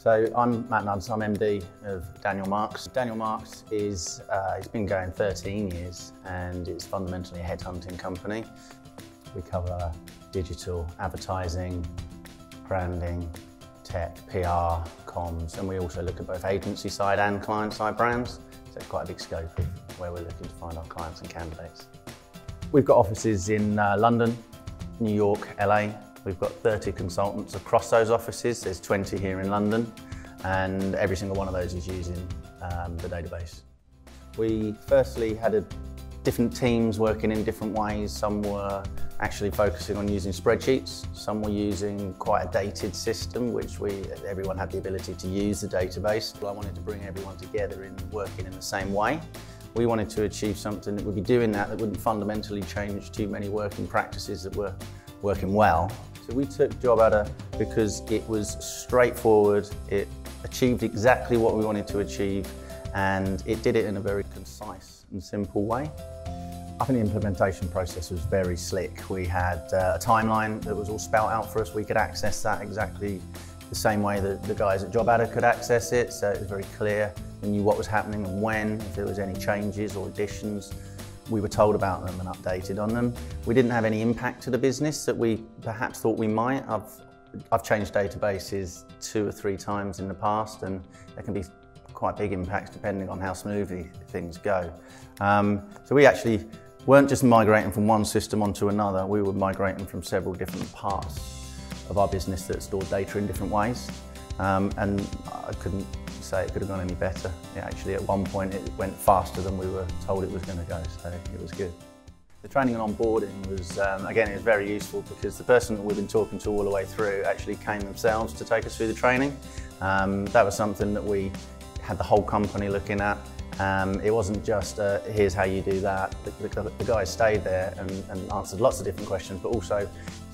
So I'm Matt Nudds, I'm MD of Daniel Marks. Daniel Marks is, it's been going 13 years and it's fundamentally a headhunting company. We cover digital, advertising, branding, tech, PR, comms, and we also look at both agency side and client side brands. So it's quite a big scope of where we're looking to find our clients and candidates. We've got offices in London, New York, LA. We've got 30 consultants across those offices. There's 20 here in London, and every single one of those is using the database. We firstly had different teams working in different ways. Some were actually focusing on using spreadsheets. Some were using quite a dated system, which everyone had the ability to use the database. I wanted to bring everyone together in working in the same way. We wanted to achieve something that would be doing that wouldn't fundamentally change too many working practices that were working well. So we took JobAdder because it was straightforward, it achieved exactly what we wanted to achieve, and it did it in a very concise and simple way. I think the implementation process was very slick. We had a timeline that was all spelt out for us. We could access that exactly the same way that the guys at JobAdder could access it, so it was very clear. We knew what was happening and when, if there was any changes or additions. We were told about them and updated on them. We didn't have any impact to the business that we perhaps thought we might. I've changed databases 2 or 3 times in the past, and there can be quite big impacts depending on how smoothly things go. So we actually weren't just migrating from one system onto another, we were migrating from several different parts of our business that stored data in different ways. And I couldn't say it could have gone any better. Actually, at one point it went faster than we were told it was going to go, so it was good. The training and onboarding was, again, it was very useful because the person that we've been talking to all the way through actually came themselves to take us through the training. That was something that we had the whole company looking at. It wasn't just, here's how you do that. The guys stayed there and answered lots of different questions, but also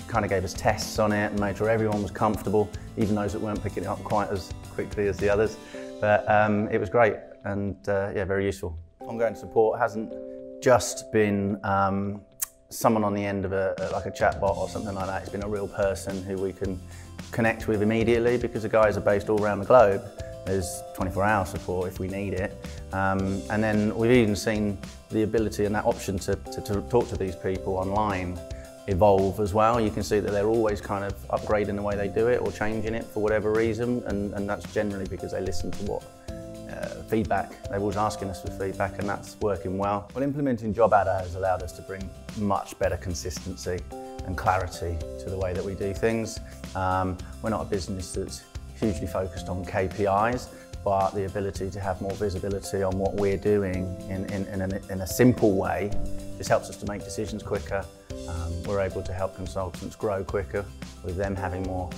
kind of gave us tests on it and made sure everyone was comfortable, even those that weren't picking it up quite as quickly as the others. But it was great and yeah, very useful. Ongoing support hasn't just been someone on the end of like a chatbot or something like that. It's been a real person who we can connect with immediately, because the guys are based all around the globe. There's 24-hour support if we need it. And then we've even seen the ability and that option to talk to these people online evolve as well. You can see that they're always kind of upgrading the way they do it or changing it for whatever reason, and that's generally because they listen to what feedback. They're always asking us for feedback, and that's working well. Well, implementing JobAdder has allowed us to bring much better consistency and clarity to the way that we do things. We're not a business that's hugely focused on KPIs, but the ability to have more visibility on what we're doing in a simple way just helps us to make decisions quicker. We're able to help consultants grow quicker with them having more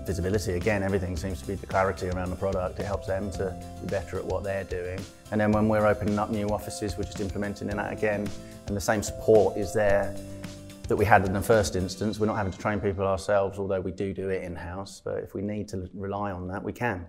visibility. Again, everything seems to be the clarity around the product. It helps them to be better at what they're doing. And then when we're opening up new offices, we're just implementing in that again, and the same support is there that we had in the first instance. We're not having to train people ourselves, although we do it in-house, but if we need to rely on that, we can.